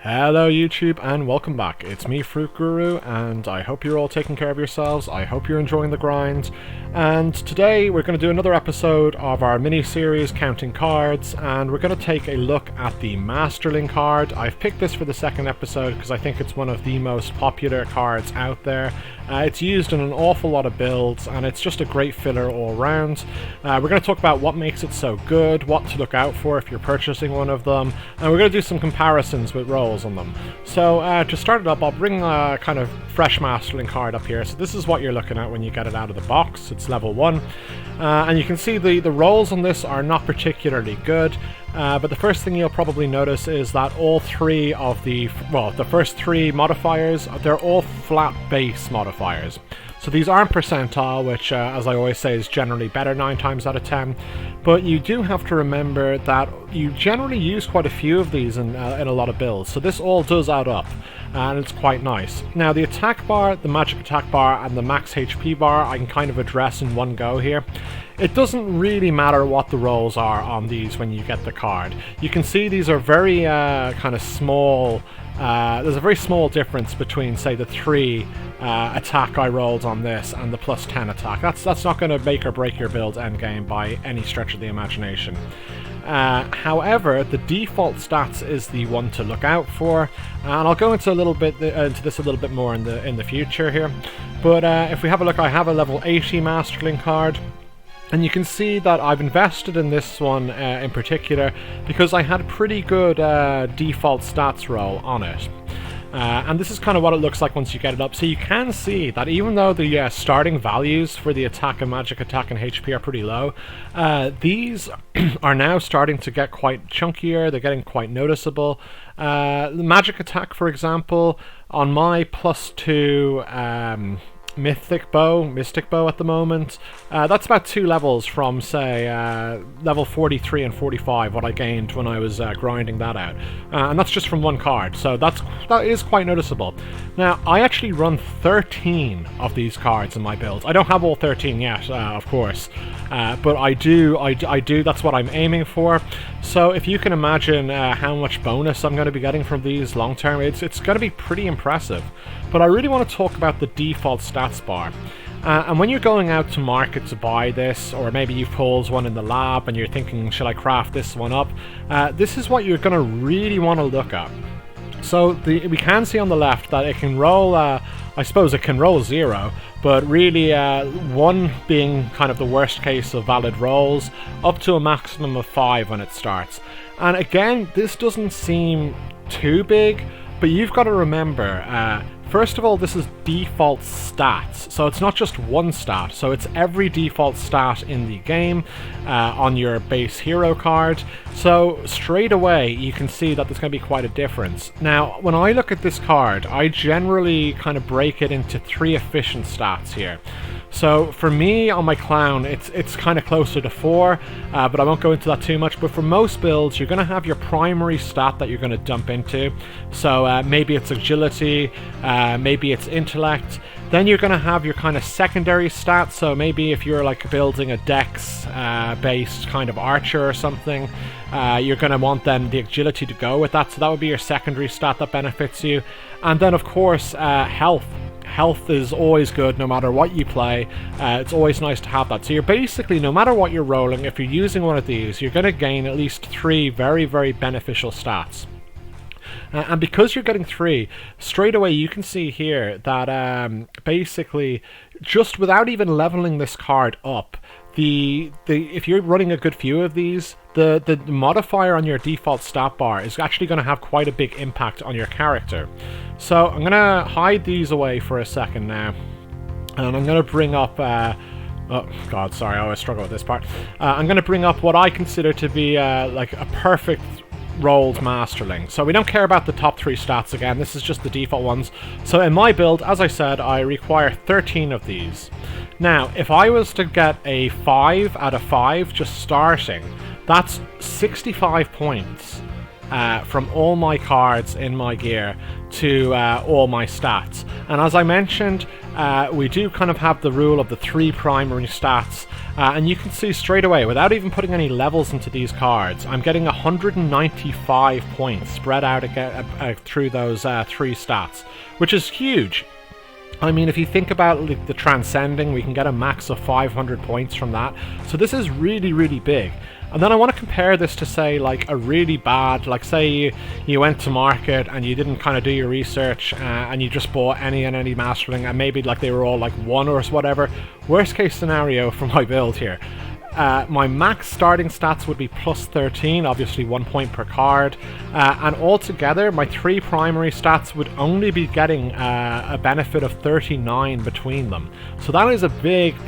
Hello YouTube and welcome back. It's me, Fruit Guru, and I hope you're all taking care of yourselves. I hope you're enjoying the grind. And today we're going to do another episode of our mini-series Counting Cards, and we're going to take a look at the Masterling card. I've picked this for the second episode because I think it's one of the most popular cards out there. It's used in an awful lot of builds, and it's just a great filler all round. We're going to talk about what makes it so good, what to look out for if you're purchasing one of them, and we're going to do some comparisons with rolls on them. So to start it up, I'll bring a kind of fresh Masterling card up here. So this is what you're looking at when you get it out of the box. It's level 1, and you can see the rolls on this are not particularly good. But the first thing you'll probably notice is that all three of the first three modifiers, they're all flat base modifiers. So these aren't percentile, which as I always say is generally better 9 times out of 10. But you do have to remember that you generally use quite a few of these in a lot of builds. So this all does add up, and it's quite nice. Now the attack bar, the magic attack bar, and the max HP bar I can kind of address in one go here. It doesn't really matter what the rolls are on these when you get the card. You can see these are very kind of small. There's a very small difference between, say, the 3 attack I rolled on this and the plus 10 attack. That's not going to make or break your build endgame by any stretch of the imagination. However, the default stats is the one to look out for, and I'll go into this a little bit more in the future here. But if we have a look, I have a level 80 Masterling card. And you can see that I've invested in this one in particular because I had a pretty good default stats roll on it. And this is kind of what it looks like once you get it up. So you can see that even though the starting values for the attack and magic attack and HP are pretty low, these are now starting to get quite chunkier. They're getting quite noticeable. The magic attack, for example, on my +2 mystic bow at the moment, that's about 2 levels from, say, level 43 and 45, what I gained when I was grinding that out, and that's just from one card, so that is quite noticeable. Now I actually run 13 of these cards in my build. I don't have all 13 yet, of course, but I do, that's what I'm aiming for. So if you can imagine how much bonus I'm going to be getting from these long term, it's going to be pretty impressive. But I really want to talk about the default stats bar. And when you're going out to market to buy this, or maybe you've pulled one in the lab and you're thinking, should I craft this one up? This is what you're going to really want to look at. So we can see on the left that it can roll, I suppose it can roll 0, but really 1 being kind of the worst case of valid rolls, up to a maximum of 5 when it starts. And again, this doesn't seem too big, but you've got to remember, first of all, this is default stats, so it's not just one stat, so it's every default stat in the game on your base hero card. So straight away you can see that there's going to be quite a difference. Now when I look at this card, I generally kind of break it into 3 efficient stats here. So for me, on my clown, it's kind of closer to 4, but I won't go into that too much. But for most builds, you're going to have your primary stat that you're going to dump into. So maybe it's agility, maybe it's intellect. Then you're going to have your kind of secondary stats. So maybe if you're like building a dex based kind of archer or something, you're going to want then the agility to go with that. So that would be your secondary stat that benefits you. And then of course, health. Health is always good no matter what you play. It's always nice to have that. So you're basically, no matter what you're rolling, if you're using one of these, you're going to gain at least 3 very, very beneficial stats. And because you're getting 3, straight away you can see here that basically, just without even leveling this card up, if you're running a good few of these, the modifier on your default stat bar is actually going to have quite a big impact on your character. So I'm going to hide these away for a second now, and I'm going to bring up oh god, sorry, I always struggle with this part. I'm going to bring up what I consider to be like a perfect rolled Masterling. So we don't care about the top 3 stats again, this is just the default ones. So in my build, as I said, I require 13 of these. Now if I was to get a 5 out of 5 just starting, that's 65 points. from all my cards in my gear to all my stats. And as I mentioned, we do kind of have the rule of the 3 primary stats, and you can see straight away, without even putting any levels into these cards, I'm getting 195 points spread out through those 3 stats, which is huge. I mean, if you think about the transcending, we can get a max of 500 points from that. So this is really, really big. And then I want to compare this to, say, like a really bad, like say you went to market and you didn't kind of do your research and you just bought any Masterling, and maybe like they were all like 1 or whatever. Worst case scenario for my build here. My max starting stats would be plus 13, obviously 1 point per card, and altogether my 3 primary stats would only be getting a benefit of 39 between them. So that is a big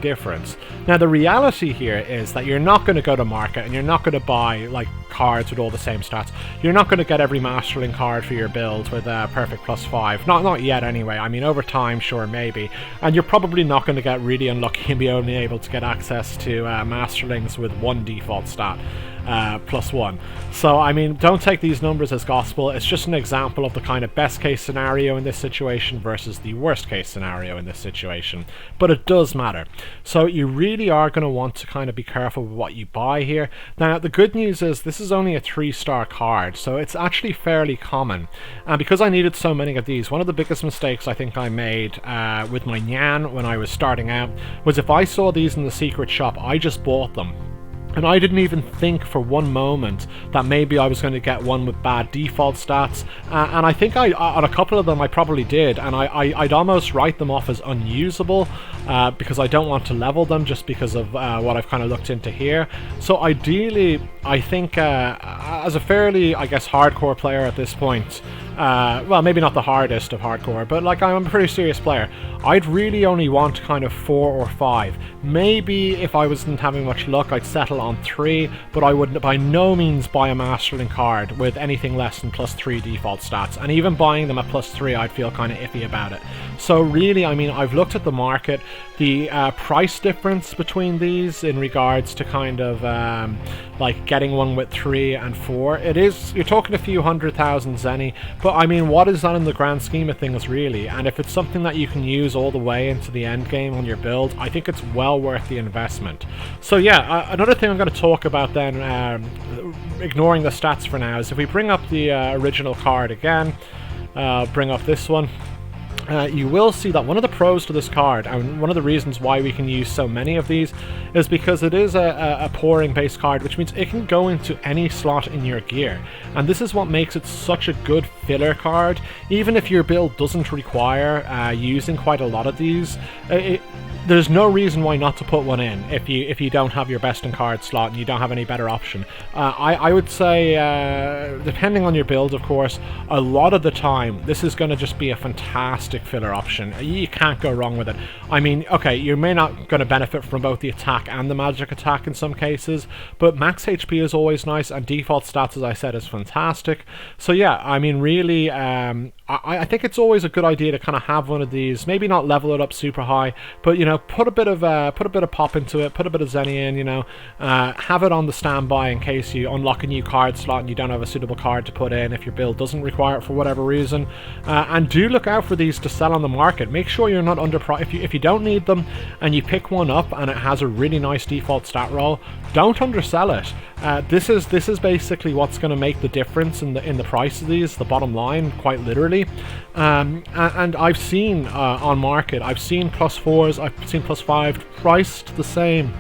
difference. Now the reality here is that you're not going to go to market and you're not going to buy like cards with all the same stats. You're not going to get every Masterling card for your build with perfect plus 5. Not yet anyway. I mean, over time, sure, maybe. And you're probably not going to get really unlucky and be only able to get access to Masterlings with 1 default stat. Plus 1. So I mean, don't take these numbers as gospel. It's just an example of the kind of best case scenario in this situation versus the worst case scenario in this situation, but it does matter. So you really are going to want to kind of be careful with what you buy here. Now the good news is this is only a 3-star card, so it's actually fairly common, and because I needed so many of these, one of the biggest mistakes I think I made with my Nyan when I was starting out was if I saw these in the secret shop, I just bought them. And I didn't even think for one moment that maybe I was going to get one with bad default stats. And I think on a couple of them I probably did. And I'd almost write them off as unusable because I don't want to level them just because of what I've kind of looked into here. So ideally, I think as a fairly, I guess, hardcore player at this point, well, maybe not the hardest of hardcore, but like I'm a pretty serious player, I'd really only want kind of 4 or 5. Maybe if I wasn't having much luck, I'd settle on 3, but I would by no means buy a Masterling card with anything less than plus 3 default stats, and even buying them at plus 3 I'd feel kind of iffy about it. So really, I mean, I've looked at the market, the price difference between these in regards to kind of like getting one with 3 and 4, you're talking a few 100,000 zenny, but I mean, what is that in the grand scheme of things really? And if it's something that you can use all the way into the end game on your build, I think it's well worth the investment. So yeah, another thing I'm going to talk about then, ignoring the stats for now, is if we bring up the original card again, bring up this one, you will see that one of the pros to this card, and one of the reasons why we can use so many of these, is because it is a pouring based card, which means it can go into any slot in your gear, and this is what makes it such a good filler card. Even if your build doesn't require using quite a lot of these, there's no reason why not to put one in if you don't have your best in card slot and you don't have any better option. I would say, depending on your build of course, a lot of the time this is going to just be a fantastic filler option. You can't go wrong with it. I mean, okay, you may not going to benefit from both the attack and the magic attack in some cases, but max HP is always nice, and default stats, as I said, is fantastic. So yeah, I mean, really, I think it's always a good idea to kind of have one of these, maybe not level it up super high, but you know, put a bit of pop into it, put a bit of zenny in, you know, have it on the standby in case you unlock a new card slot and you don't have a suitable card to put in if your build doesn't require it for whatever reason. And do look out for these to sell on the market. Make sure you're not underpriced. If you don't need them and you pick one up and it has a really nice default stat roll, don't undersell it. This is basically what's going to make the difference in the price of these, the bottom line, quite literally. And I've seen on market, I've seen plus 4s, I've seen plus 5 priced the same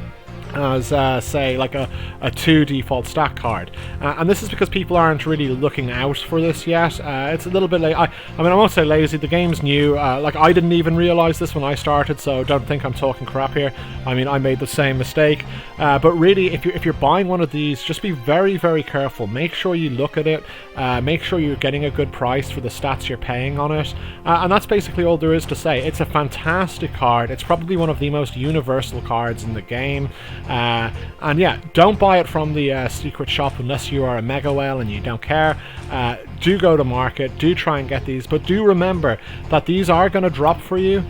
as say like a 2 default stat card, and this is because people aren't really looking out for this yet. It's a little bit late. I mean, I won't say lazy, the game's new. Like, I didn't even realize this when I started, so don't think I'm talking crap here. I mean, I made the same mistake, but really, if you're buying one of these, just be very, very careful. Make sure you look at it, make sure you're getting a good price for the stats you're paying on it, and that's basically all there is to say. It's a fantastic card. It's probably one of the most universal cards in the game. And yeah, don't buy it from the secret shop unless you are a mega whale and you don't care. Do go to market, do try and get these, but do remember that these are going to drop for you,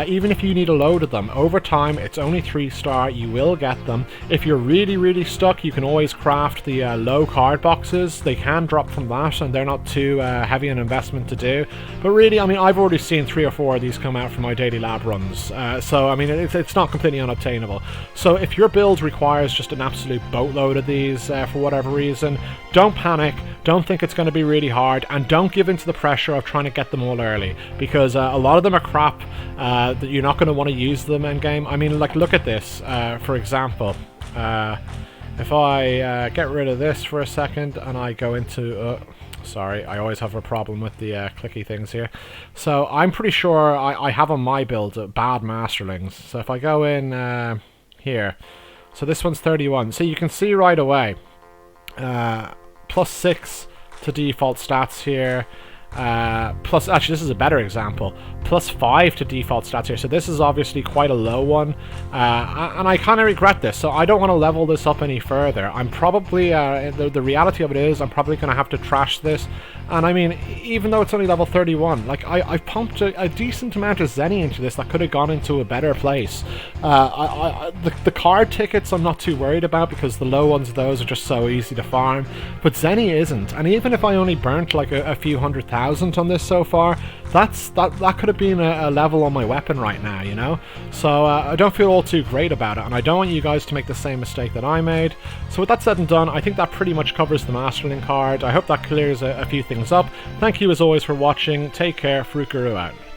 even if you need a load of them. Over time, it's only 3-star, you will get them. If you're really stuck, you can always craft the low card boxes. They can drop from that, and they're not too heavy an investment to do. But really, I mean, I've already seen 3 or 4 of these come out for my daily lab runs, so I mean, it's not completely unobtainable. So if your build requires just an absolute boatload of these for whatever reason, don't panic, don't think it's going to be really hard, and don't give in to the pressure of trying to get them all early, because a lot of them are crap, that you're not going to want to use them in game. I mean, like, look at this, for example. If I get rid of this for a second and I go into... sorry, I always have a problem with the clicky things here. So I'm pretty sure I have on my build bad masterlings. So if I go in here, so this one's 31. So you can see right away, +6 to default stats here. Plus, actually, this is a better example. +5 to default stats here. So this is obviously quite a low one, and I kind of regret this. So I don't want to level this up any further. I'm probably the reality of it is I'm probably going to have to trash this. And I mean, even though it's only level 31, like I've pumped a decent amount of Zenny into this that could have gone into a better place. The card tickets I'm not too worried about, because the low ones of those are just so easy to farm. But Zenny isn't. And even if I only burnt like a few 100,000 on this so far, that could have been a level on my weapon right now, you know? So I don't feel all too great about it, and I don't want you guys to make the same mistake that I made. So with that said and done, I think that pretty much covers the Masterling card. I hope that clears a few things up. Thank you as always for watching. Take care. Fruit Guru out.